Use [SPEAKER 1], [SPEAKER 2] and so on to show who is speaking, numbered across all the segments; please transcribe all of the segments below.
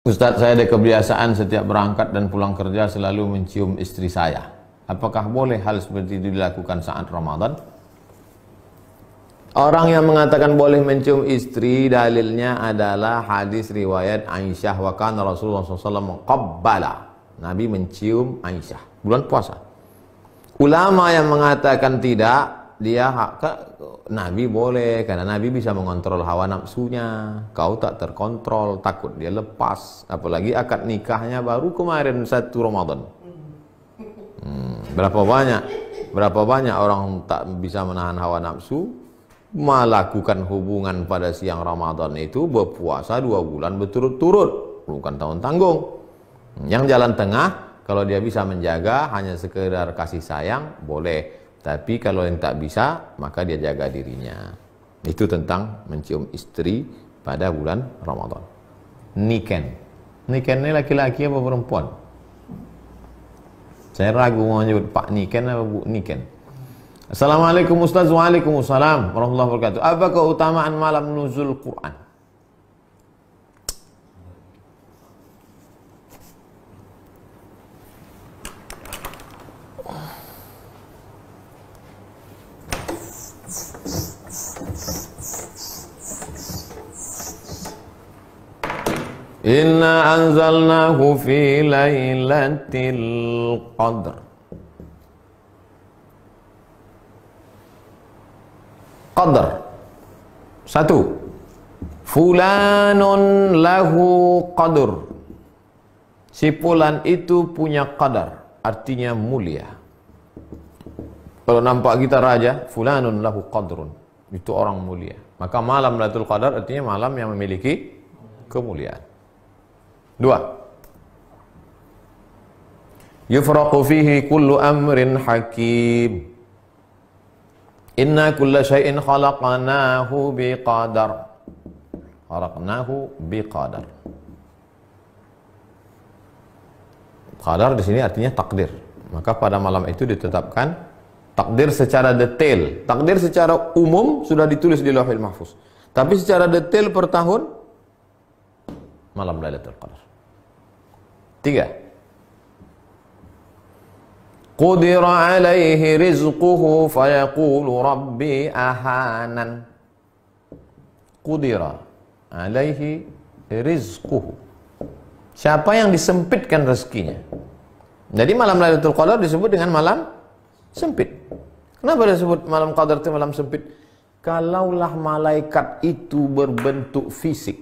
[SPEAKER 1] Ustadz, saya ada kebiasaan setiap berangkat dan pulang kerja selalu mencium istri saya. Apakah boleh hal seperti itu dilakukan saat Ramadan? Orang yang mengatakan boleh mencium istri, dalilnya adalah hadis riwayat Aisyah, wa kana Rasulullah SAW qabbala. Nabi mencium Aisyah bulan puasa. Ulama yang mengatakan tidak, Nabi boleh, karena Nabi bisa mengontrol hawa nafsunya. Kau tak terkontrol, takut dia lepas. Apalagi akad nikahnya baru kemarin 1 Ramadan. Berapa banyak orang tak bisa menahan hawa nafsu, melakukan hubungan pada siang Ramadan itu, berpuasa 2 bulan berturut-turut, bukan tahun tanggung. Yang jalan tengah, kalau dia bisa menjaga hanya sekedar kasih sayang, boleh. Tapi kalau yang tak bisa, maka dia jaga dirinya. Itu tentang mencium istri pada bulan Ramadan. Niken. Niken ini laki-laki apa perempuan? Saya ragu mau menyebut Pak Niken atau Bu Niken. Assalamualaikum Ustaz. Waalaikumsalam warahmatullahi wabarakatuh. Apa keutamaan malam nuzul Quran? Inna anzalnahu fi lailatul qadr. Qadr. 1. Fulanun lahu qadr. Si fulan itu punya qadar, artinya mulia. Kalau nampak kita raja, fulanun lahu qadrun, itu orang mulia. Maka malam Lailatul Qadar artinya malam yang memiliki kemuliaan. 2. Yufraqu fihi kullu amrin hakim. Inna kulla syai'in khalaqnahu biqadar. Khalaqnahu biqadar. Qadar di sini artinya takdir. Maka pada malam itu ditetapkan takdir secara detail. Takdir secara umum sudah ditulis di Lauhul Mahfuz. Tapi secara detail per tahun malam Lailatul Qadar. 3. Qudira alaihi rizquhu fayaqulu rabbi ahanan. Qudira alaihi rizquhu. Siapa yang disempitkan rezekinya? Jadi malam Lailatul Qadar disebut dengan malam sempit. Kenapa disebut malam Qadar itu malam sempit? Kalaulah malaikat itu berbentuk fisik,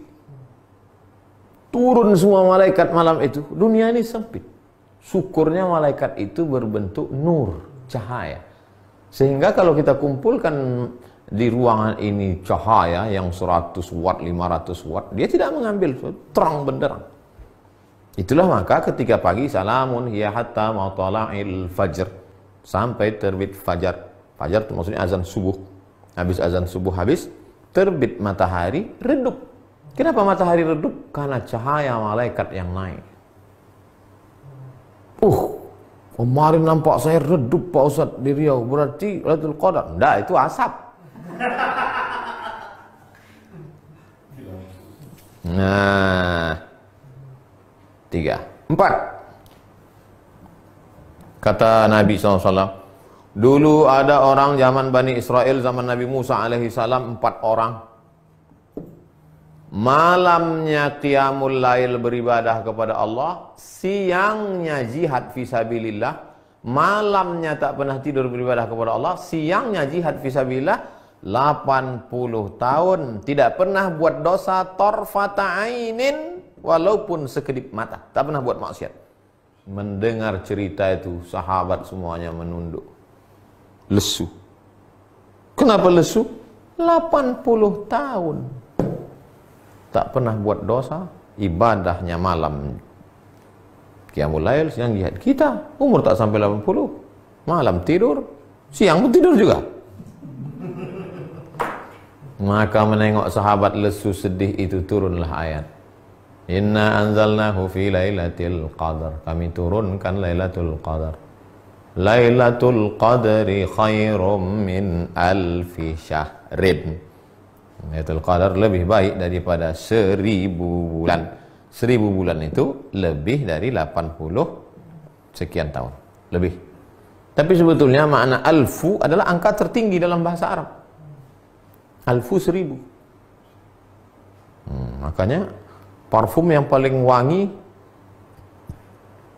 [SPEAKER 1] turun semua malaikat malam itu, dunia ini sempit. Syukurnya malaikat itu berbentuk nur, cahaya. Sehingga kalau kita kumpulkan di ruangan ini cahaya yang 100 watt, 500 watt, dia tidak mengambil, terang benderang. Itulah maka ketika pagi, salamun hiya hatta matla'il fajr, sampai terbit fajar. Fajar itu maksudnya azan subuh. Habis azan subuh habis, terbit matahari, redup. Kenapa matahari redup? Karena cahaya malaikat yang naik. Kemarin nampak saya redup Pak Ustaz di Riau, berarti Lailatul Qadar. Enggak, itu asap. Nah, 3. 4. Kata Nabi SAW, dulu ada orang zaman Bani Israel, zaman Nabi Musa alaihissalam, 4 orang. Malamnya qiyamul lail beribadah kepada Allah, siangnya jihad fisabilillah. Malamnya tak pernah tidur beribadah kepada Allah, siangnya jihad fisabilillah. 80 tahun tidak pernah buat dosa torfata ainin, walaupun sekedip mata, tak pernah buat maksiat. Mendengar cerita itu, sahabat semuanya menunduk, lesu. Kenapa lesu? 80 tahun tak pernah buat dosa, ibadahnya malam qiyamul lail, siang jihad. Kita umur tak sampai 80, malam tidur, siang pun tidur juga. Maka menengok sahabat lesu sedih itu, turunlah ayat, Inna anzalnahu fi lailatul qadar. Kami turunkan Lailatul Qadar. Lailatul Qadri khairum min alfi syahrin. Lailatul Qadar lebih baik daripada 1000 bulan. 1000 bulan itu lebih dari 80 sekian tahun. Lebih. Tapi sebetulnya makna alfu adalah angka tertinggi dalam bahasa Arab. Alfu 1000. Makanya parfum yang paling wangi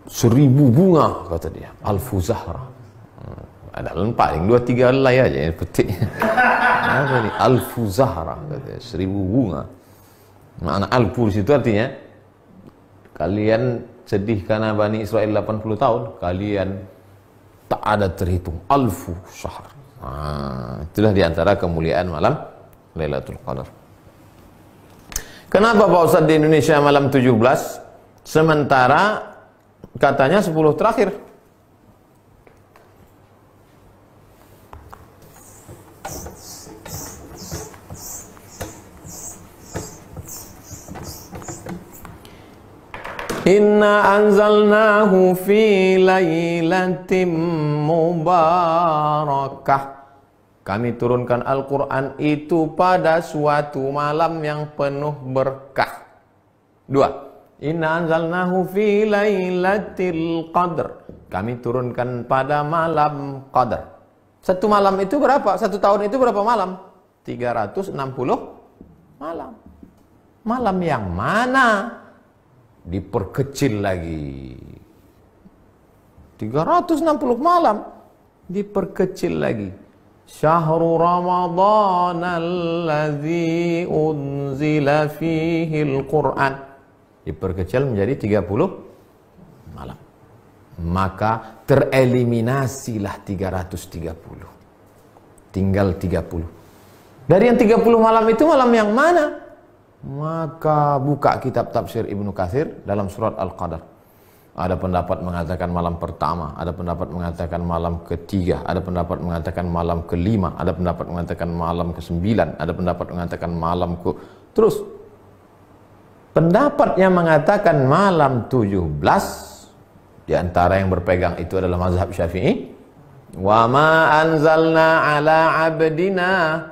[SPEAKER 1] 1000 bunga kata dia. Alfu Zahra. Ada paling 2-3 helai aja yang petik. Apa ini? Alfu Zahra katanya, 1000 bunga. Makna alfu di situ artinya kalian sedih karena Bani Israel 80 tahun, kalian tak ada terhitung alfu syahr. Itulah diantara kemuliaan malam Lailatul Qadar. Kenapa Pak Ustadz di Indonesia malam 17 sementara katanya 10 terakhir? Inna anzalnahu fi lailatin mubarakah. Kami turunkan Al-Quran itu pada suatu malam yang penuh berkah. 2. Inna anzalnahu fi lailatul qadr. Kami turunkan pada malam qadar. Satu malam itu berapa? Satu tahun itu berapa malam? 360 malam. Malam yang mana? Diperkecil lagi. 360 malam diperkecil lagi. Syahrul Ramadan alladzi unzila fihi al-Qur'an diperkecil menjadi 30 malam. Maka tereliminasilah 330. Tinggal 30. Dari yang 30 malam itu malam yang mana? Maka buka kitab tafsir Ibnu Katsir dalam surat Al-Qadar. Ada pendapat mengatakan malam pertama, ada pendapat mengatakan malam ketiga, ada pendapat mengatakan malam kelima, ada pendapat mengatakan malam ke-9, ada pendapat mengatakan malam ke... Terus pendapat yang mengatakan malam 17 di antara yang berpegang itu adalah mazhab Syafi'i. Wa ma anzalna ala abdina,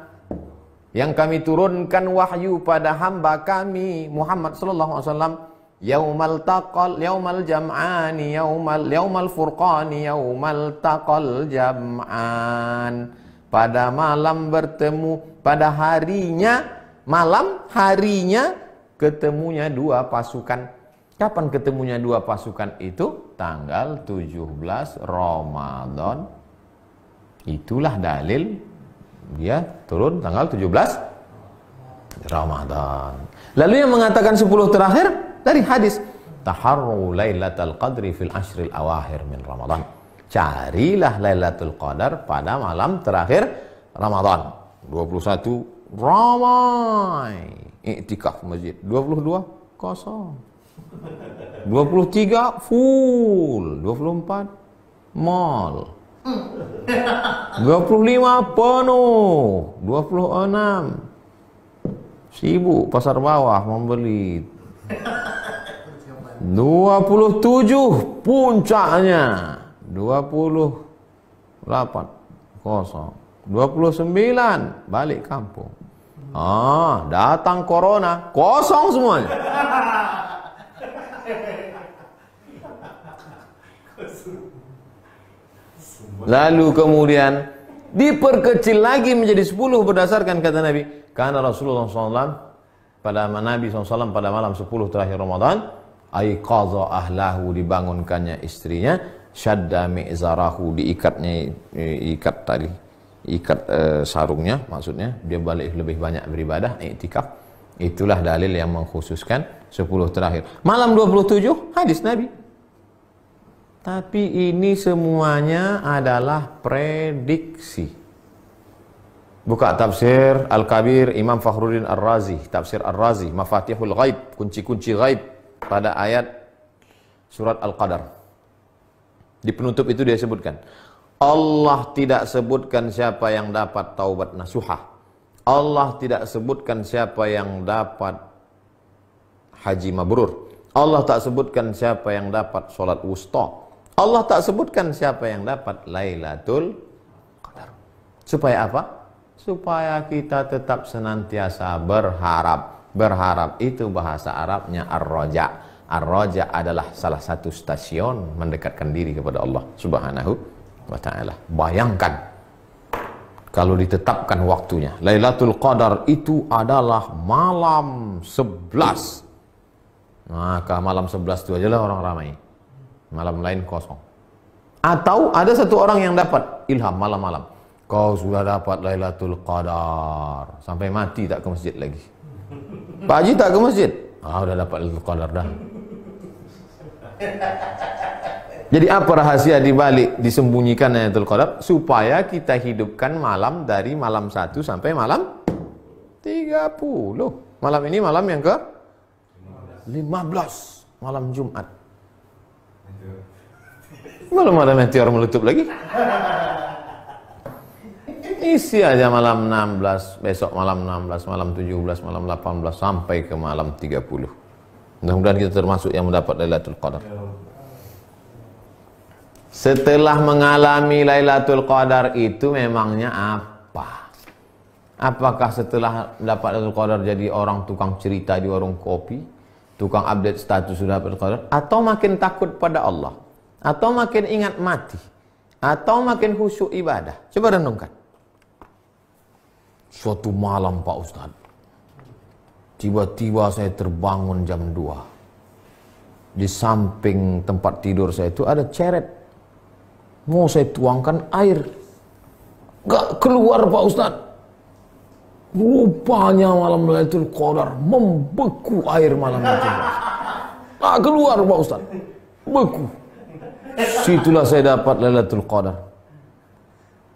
[SPEAKER 1] yang kami turunkan wahyu pada hamba kami Muhammad sallallahu alaihi wasallam, yaumal jam'ani yaumal furqani yaumal taqal jam'an, pada malam bertemu, pada harinya, malam harinya ketemunya dua pasukan. Kapan ketemunya dua pasukan itu? Tanggal 17 Ramadan. Itulah dalil dia turun tanggal 17 Ramadan. Lalu yang mengatakan 10 terakhir dari hadis, taharru lailatul qadri fil ashril awakhir min Ramadan. Carilah Lailatul Qadar pada malam terakhir Ramadan. 21 ramai iktikaf masjid, 22 kosong, 23 full, 24 mall, 25 penuh, 26 sibuk pasar bawah membeli, 27 puncaknya, 28 kosong, 29 balik kampung. Datang corona, kosong semuanya. Lalu kemudian diperkecil lagi menjadi 10 berdasarkan kata Nabi. Karena Rasulullah SAW pada Nabi SAW pada malam 10 terakhir Ramadan, aiqadha ahlahu, dibangunkannya istrinya, syadda mi'zarahu, ikat sarungnya, maksudnya dia balik lebih banyak beribadah, iktikaf. Itulah dalil yang mengkhususkan 10 terakhir. Malam 27 hadis Nabi. Tapi ini semuanya adalah prediksi. Buka tafsir Al-Kabir Imam Fakhruddin Ar-Razi, tafsir Ar-Razi, Mafatihul Ghaib, kunci-kunci ghaib, pada ayat surat Al-Qadar. Di penutup itu dia sebutkan, Allah tidak sebutkan siapa yang dapat taubat nasuhah. Allah tidak sebutkan siapa yang dapat haji mabrur. Allah tak sebutkan siapa yang dapat sholat wusta. Allah tak sebutkan siapa yang dapat Lailatul Qadar. Supaya apa? Supaya kita tetap senantiasa berharap Berharap itu bahasa Arabnya ar-raja. Ar-raja adalah salah satu stasiun mendekatkan diri kepada Allah Subhanahu wa ta'ala. Bayangkan kalau ditetapkan waktunya. Lailatul Qadar itu adalah malam 11. Maka malam 11 itu aja lah orang ramai. Malam lain kosong. Atau ada satu orang yang dapat ilham malam-malam. Kau sudah dapat Lailatul Qadar. Sampai mati tak ke masjid lagi. Pak Haji tak ke masjid? Udah dapat Lailatul Qadar dah. Jadi apa rahasia dibalik disembunyikan Lailatul Qadar? Supaya kita hidupkan malam dari malam 1 sampai malam 30. Malam ini malam yang ke 15. Malam Jumat. Belum ada meteor meletup lagi. Isi aja malam 16, besok malam 16, malam 17, malam 18 sampai ke malam 30. Mudah-mudahan kita termasuk yang mendapat Lailatul Qadar. Setelah mengalami Lailatul Qadar itu memangnya apa? Apakah setelah dapat Lailatul Qadar jadi orang tukang cerita di warung kopi, tukang update status sudah dapat Lailatul Qadar, atau makin takut pada Allah, atau makin ingat mati, atau makin khusyuk ibadah? Coba renungkan. Suatu malam Pak Ustaz, tiba-tiba saya terbangun jam 2. Di samping tempat tidur saya itu ada ceret. Mau saya tuangkan air, gak keluar Pak Ustaz. Rupanya malam Lailatul Qadar membeku air malam itu. Gak keluar Pak Ustaz, beku. Situlah saya dapat Lailatul Qadar.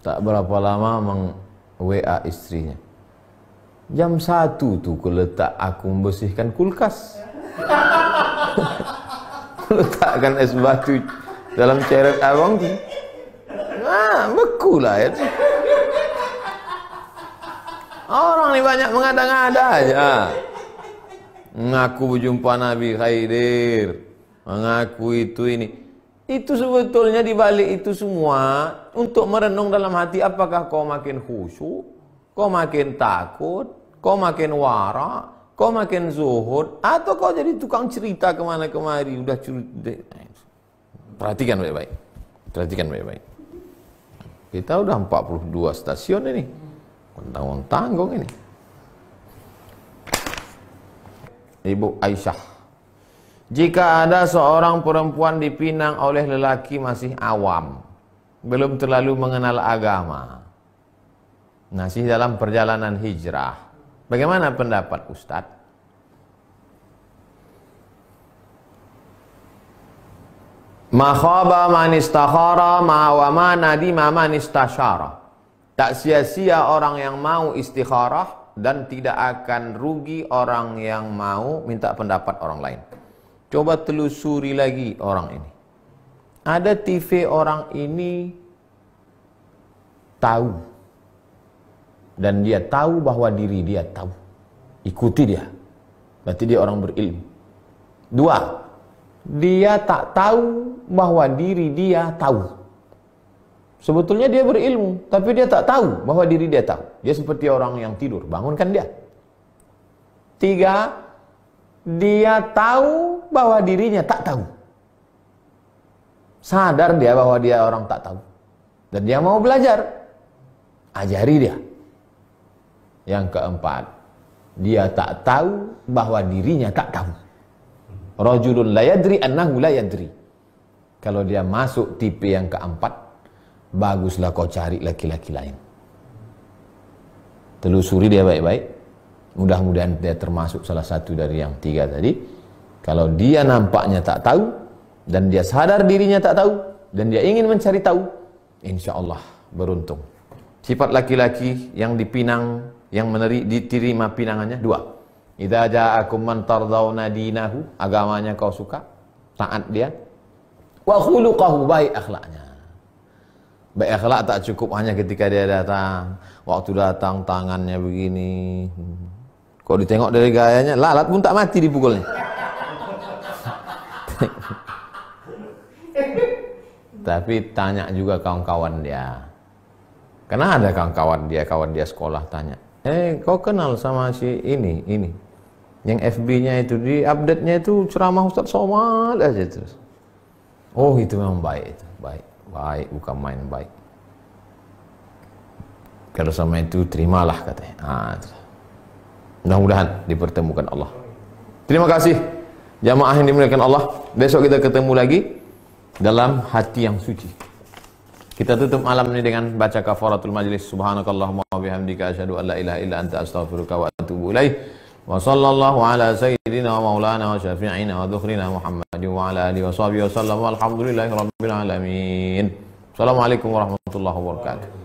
[SPEAKER 1] Tak berapa lama WA istrinya. Jam 1 tuh kuletak aku membersihkan kulkas. Letakkan es batu dalam ceret abang tu. Beku lah ya. Orang ni banyak mengada-ngada aja. Mengaku berjumpa Nabi Khaidir, mengaku itu ini. Itu sebetulnya dibalik itu semua untuk merenung dalam hati, apakah kau makin khusyuk, kau makin takut, kau makin wara, kau makin zuhud, atau kau jadi tukang cerita kemana kemari. Udah perhatikan baik-baik. Perhatikan baik-baik. Kita udah 42 stasiun ini. Tanggung-tanggung ini. Ibu Aisyah, jika ada seorang perempuan dipinang oleh lelaki masih awam, belum terlalu mengenal agama, masih dalam perjalanan hijrah, bagaimana pendapat Ustadz? Ma khaba man istakhara wa ma nadima man istasyara. Tak sia-sia orang yang mau istikharah dan tidak akan rugi orang yang mau minta pendapat orang lain. Coba telusuri lagi orang ini. Ada TV orang ini tahu. Dan dia tahu bahwa diri dia tahu. Ikuti dia. Berarti dia orang berilmu. 2. Dia tak tahu bahwa diri dia tahu. Sebetulnya dia berilmu, tapi dia tak tahu bahwa diri dia tahu. Dia seperti orang yang tidur, bangunkan dia. 3. Dia tahu bahwa dirinya tak tahu. Sadar dia bahwa dia orang tak tahu. Dan dia mau belajar. Ajari dia. Yang 4. Dia tak tahu bahwa dirinya tak tahu. Rajulun la yadri annahu la yadri. Kalau dia masuk tipe yang 4, baguslah kau cari laki-laki lain. Telusuri dia baik-baik. Mudah-mudahan dia termasuk salah satu dari yang 3 tadi. Kalau dia nampaknya tak tahu, dan dia sadar dirinya tak tahu, dan dia ingin mencari tahu, insya Allah beruntung. Sifat laki-laki yang dipinang, yang diterima pinangannya 2. Idza ja'akum man tardawna dinahu, agamanya kau suka, taat dia, wa khuluquhu, baik akhlaknya. Baik akhlak tak cukup hanya ketika dia datang. Waktu datang tangannya begini. Kok ditengok dari gayanya, lalat pun tak mati dipukulnya. Tapi tanya juga kawan-kawan dia. Karena ada kawan dia sekolah tanya, kau kenal sama si ini? Yang FB-nya itu, di update-nya itu ceramah Ustaz Somad aja terus. Oh, itu memang baik itu. Baik, bukan main baik. Kalau sama itu terimalah katanya. Mudah-mudahan dipertemukan Allah. Terima kasih jamaah yang dimuliakan Allah. Besok kita ketemu lagi dalam hati yang suci. Kita tutup malam ini dengan baca kafaratul majlis. Subhanakallahumma wa bihamdika asyhadu an la ilaha illa anta astaghfiruka wa atubu ilaik. Wa sallallahu ala sayyidina wa maulana wa syafi'ina wa dhukhrina Muhammadin wa ala alihi wa sahbihi wa sallam. Walhamdulillahi rabbil alamin. Assalamualaikum warahmatullahi wabarakatuh.